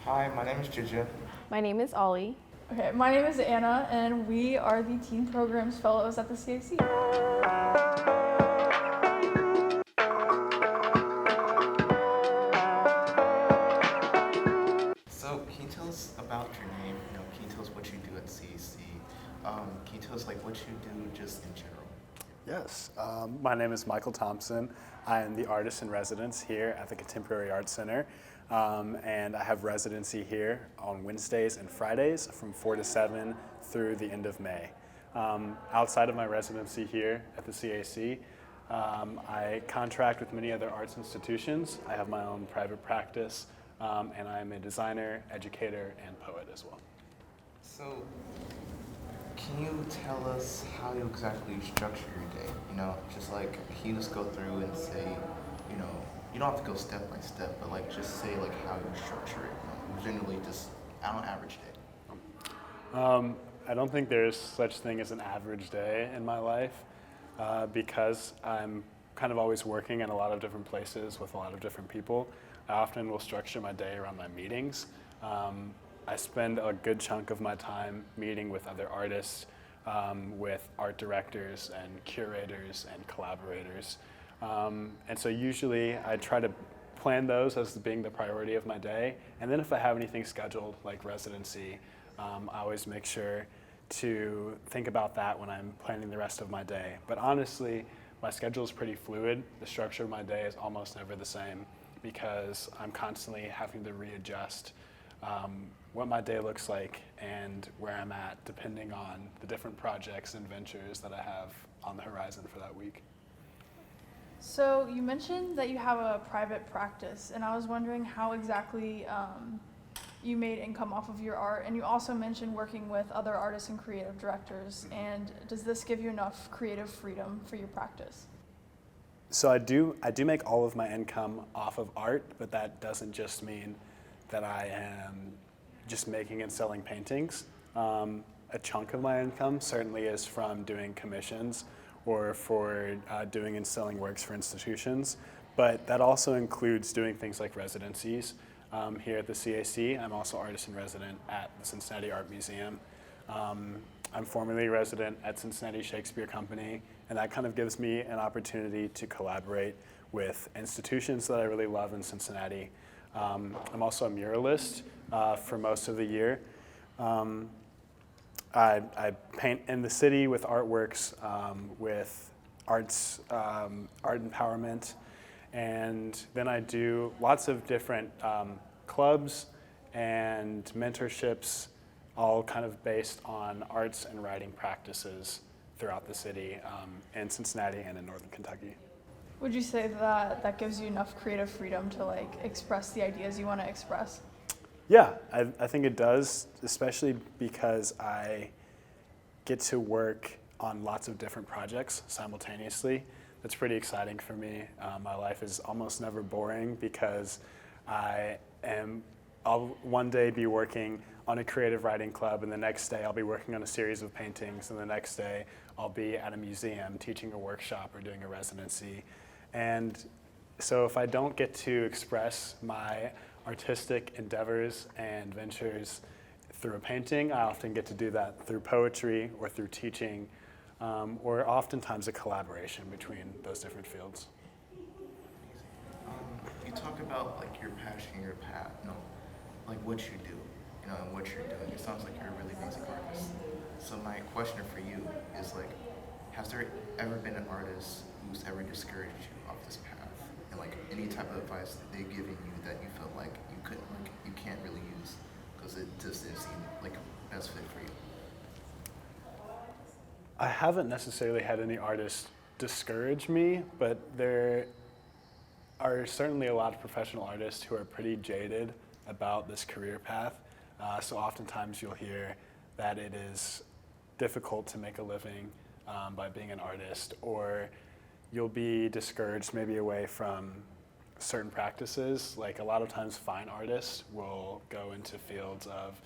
Hi, my name is Juju. My name is Ollie. Okay, my name is Anna, and we are the Teen Programs Fellows at the CAC. So, can you tell us about your name? Can you tell us what you do at CAC? Can you tell us what you do just in general? Yes, my name is Michael Thompson. I am the artist in residence here at the Contemporary Arts Center, and I have residency here on Wednesdays and Fridays from 4 to 7 through the end of May. Outside of my residency here at the CAC, I contract with many other arts institutions. I have my own private practice, and I am a designer, educator, and poet as well. So, can you tell us how you exactly structure your day? Can you just go through and say, you don't have to go step by step, but just say how you structure it. Generally, just on an average day. I don't think there's such thing as an average day in my life because I'm kind of always working in a lot of different places with a lot of different people. I often will structure my day around my meetings. I spend a good chunk of my time meeting with other artists, with art directors and curators and collaborators. And so usually I try to plan those as being the priority of my day. And then if I have anything scheduled like residency, I always make sure to think about that when I'm planning the rest of my day. But honestly, my schedule is pretty fluid. The structure of my day is almost never the same because I'm constantly having to readjust what my day looks like and where I'm at depending on the different projects and ventures that I have on the horizon for that week. So you mentioned that you have a private practice, and I was wondering how exactly you made income off of your art, and you also mentioned working with other artists and creative directors, and does this give you enough creative freedom for your practice? So I do make all of my income off of art, but that doesn't just mean that I am just making and selling paintings. A chunk of my income certainly is from doing commissions or for doing and selling works for institutions, but that also includes doing things like residencies. Here at the CAC, I'm also artist in resident at the Cincinnati Art Museum. I'm formerly resident at Cincinnati Shakespeare Company, and that kind of gives me an opportunity to collaborate with institutions that I really love in Cincinnati. I'm also a muralist for most of the year. I paint in the city with artworks, with art empowerment, and then I do lots of different clubs and mentorships, all kind of based on arts and writing practices throughout the city in Cincinnati and in northern Kentucky. Would you say that that gives you enough creative freedom to express the ideas you want to express? Yeah, I think it does, especially because I get to work on lots of different projects simultaneously. That's pretty exciting for me. My life is almost never boring because I'll one day be working on a creative writing club, and the next day I'll be working on a series of paintings, and the next day I'll be at a museum teaching a workshop or doing a residency. And so if I don't get to express my artistic endeavors and ventures through a painting, I often get to do that through poetry or through teaching, or oftentimes a collaboration between those different fields. You talk about your passion, your path, what you do, and what you're doing. It sounds like you're a really amazing artist. So my question for you is has there ever been an artist who's ever discouraged you off this path? And any type of advice that they've given you that you felt like you couldn't, you can't really use because it just didn't seem like a best fit for you? I haven't necessarily had any artists discourage me, but there are certainly a lot of professional artists who are pretty jaded about this career path. So oftentimes you'll hear that it is difficult to make a living by being an artist, or you'll be discouraged maybe away from certain practices. Like a lot of times fine artists will go into fields of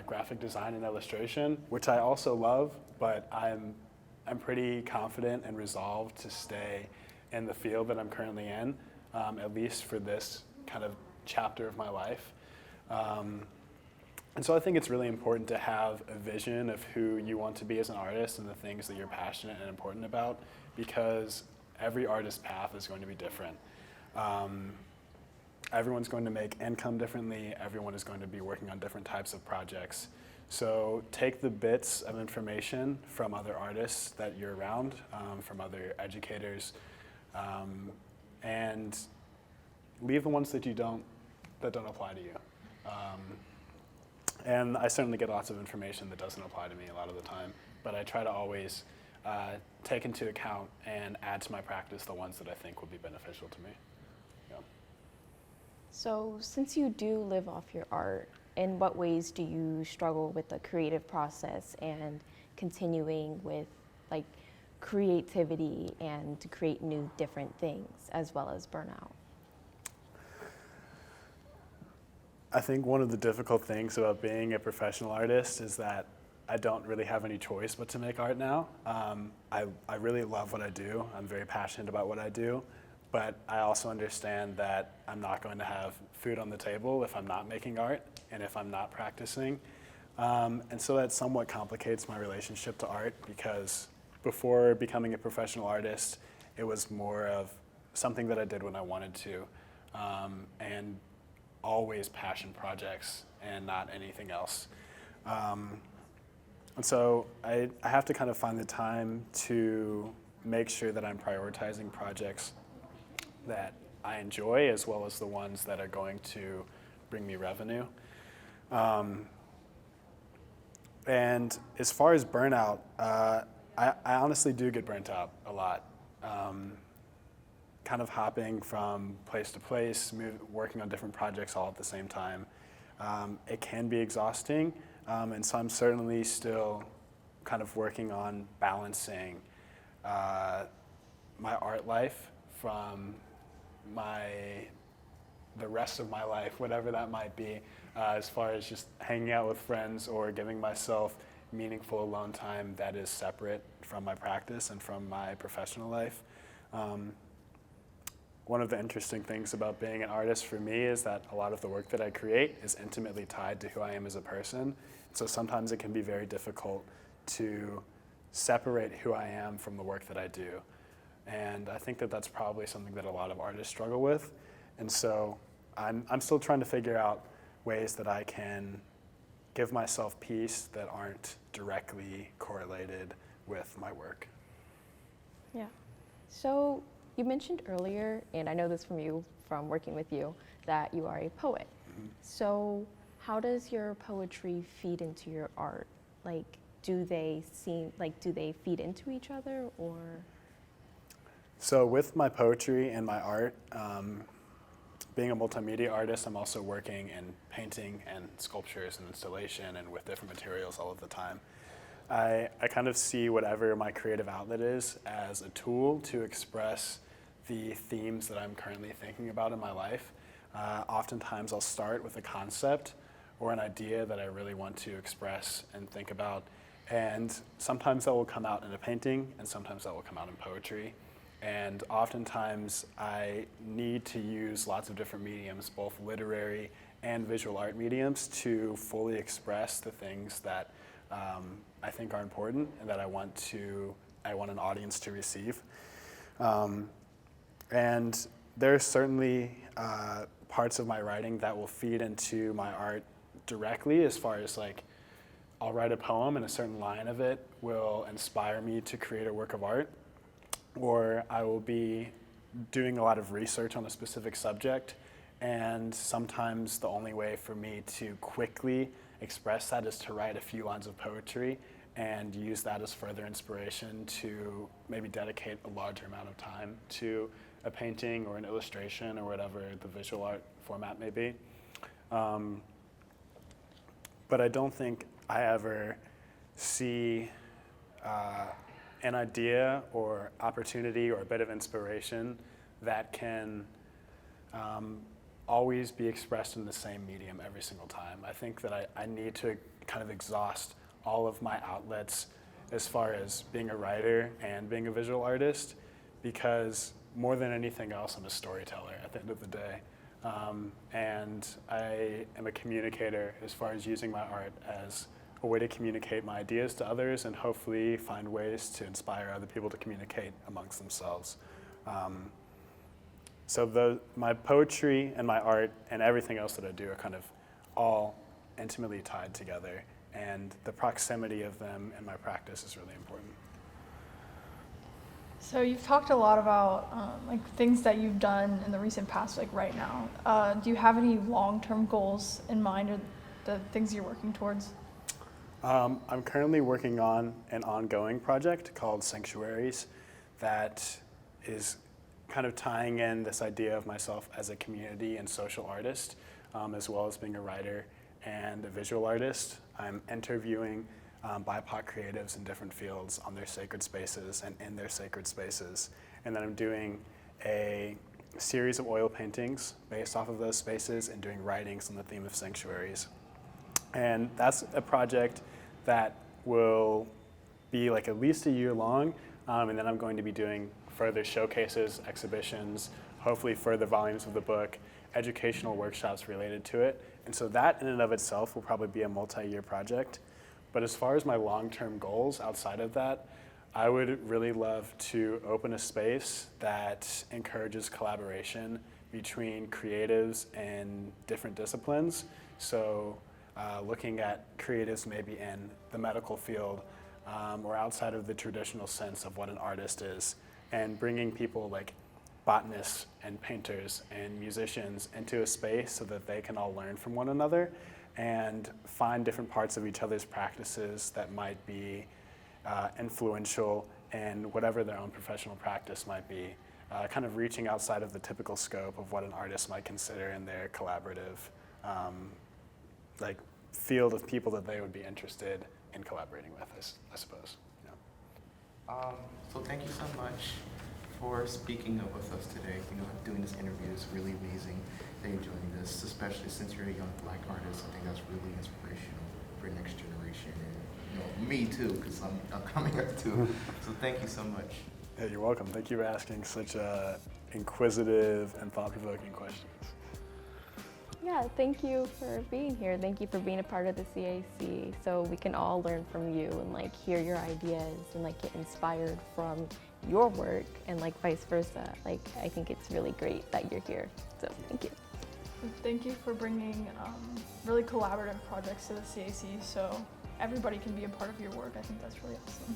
graphic design and illustration, which I also love, but I'm pretty confident and resolved to stay in the field that I'm currently in, at least for this kind of chapter of my life. And so I think it's really important to have a vision of who you want to be as an artist and the things that you're passionate and important about, because every artist's path is going to be different. Everyone's going to make income differently. Everyone is going to be working on different types of projects. So take the bits of information from other artists that you're around, from other educators, and leave the ones that don't apply to you. And I certainly get lots of information that doesn't apply to me a lot of the time, but I try to always take into account and add to my practice the ones that I think will be beneficial to me. Yeah. So since you do live off your art, in what ways do you struggle with the creative process and continuing with like creativity and to create new different things as well as burnout? I think one of the difficult things about being a professional artist is that I don't really have any choice but to make art now. I really love what I do. I'm very passionate about what I do, but I also understand that I'm not going to have food on the table if I'm not making art and if I'm not practicing. And so that somewhat complicates my relationship to art, because before becoming a professional artist, it was more of something that I did when I wanted to, and always passion projects and not anything else. And so I have to kind of find the time to make sure that I'm prioritizing projects that I enjoy as well as the ones that are going to bring me revenue. And as far as burnout, I honestly do get burnt out a lot. Kind of hopping from place to place, working on different projects all at the same time. It can be exhausting, and so I'm certainly still kind of working on balancing my art life from the rest of my life, whatever that might be, as far as just hanging out with friends or giving myself meaningful alone time that is separate from my practice and from my professional life. One of the interesting things about being an artist for me is that a lot of the work that I create is intimately tied to who I am as a person. So sometimes it can be very difficult to separate who I am from the work that I do. And I think that that's probably something that a lot of artists struggle with. And so I'm still trying to figure out ways that I can give myself peace that aren't directly correlated with my work. Yeah. So you mentioned earlier, and I know this from you, from working with you, that you are a poet. Mm-hmm. So how does your poetry feed into your art? Like, do they feed into each other, or? So with my poetry and my art, being a multimedia artist, I'm also working in painting and sculptures and installation and with different materials all of the time. I kind of see whatever my creative outlet is as a tool to express the themes that I'm currently thinking about in my life. Oftentimes I'll start with a concept or an idea that I really want to express and think about, and sometimes that will come out in a painting and sometimes that will come out in poetry. And oftentimes I need to use lots of different mediums, both literary and visual art mediums, to fully express the things that I think are important and that I want an audience to receive. And there's certainly parts of my writing that will feed into my art directly, as far as like I'll write a poem and a certain line of it will inspire me to create a work of art, or I will be doing a lot of research on a specific subject, and sometimes the only way for me to quickly express that is to write a few lines of poetry and use that as further inspiration to maybe dedicate a larger amount of time to a painting or an illustration or whatever the visual art format may be. But I don't think I ever see an idea or opportunity or a bit of inspiration that can always be expressed in the same medium every single time. I think that I need to kind of exhaust all of my outlets as far as being a writer and being a visual artist, because more than anything else, I'm a storyteller at the end of the day. And I am a communicator as far as using my art as a way to communicate my ideas to others and hopefully find ways to inspire other people to communicate amongst themselves. So my poetry and my art and everything else that I do are kind of all intimately tied together, and the proximity of them in my practice is really important. So you've talked a lot about like things that you've done in the recent past, like right now. Do you have any long-term goals in mind, or the things you're working towards? I'm currently working on an ongoing project called Sanctuaries that is kind of tying in this idea of myself as a community and social artist, as well as being a writer and a visual artist. I'm interviewing BIPOC creatives in different fields on their sacred spaces and in their sacred spaces. And then I'm doing a series of oil paintings based off of those spaces and doing writings on the theme of sanctuaries. And that's a project that will be like at least a year long, and then I'm going to be doing further showcases, exhibitions, hopefully further volumes of the book, educational workshops related to it. And so that in and of itself will probably be a multi-year project. But as far as my long-term goals outside of that, I would really love to open a space that encourages collaboration between creatives in different disciplines. So looking at creatives maybe in the medical field or outside of the traditional sense of what an artist is, and bringing people like botanists and painters and musicians into a space so that they can all learn from one another and find different parts of each other's practices that might be influential in whatever their own professional practice might be, kind of reaching outside of the typical scope of what an artist might consider in their collaborative like field of people that they would be interested in collaborating with, I suppose. Yeah. So thank you so much for speaking with us today. Doing this interview is really amazing that you're doing this, especially since you're a young Black artist. I think that's really inspirational for next generation, and me too, because I'm coming up too. So thank you so much. Yeah, you're welcome. Thank you for asking such inquisitive and thought-provoking questions. Yeah, thank you for being here. Thank you for being a part of the CAC, so we can all learn from you and like hear your ideas and like get inspired from your work, and like vice versa. Like I think it's really great that you're here. So thank you. Thank you for bringing really collaborative projects to the CAC, so everybody can be a part of your work. I think that's really awesome.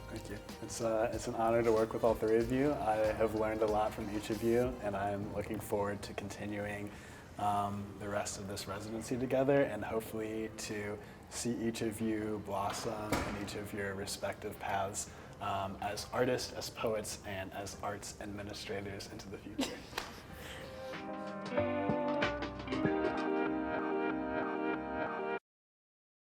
Thank you. It's an honor to work with all three of you. I have learned a lot from each of you, and I'm looking forward to continuing the rest of this residency together, and hopefully to see each of you blossom in each of your respective paths as artists, as poets, and as arts administrators into the future.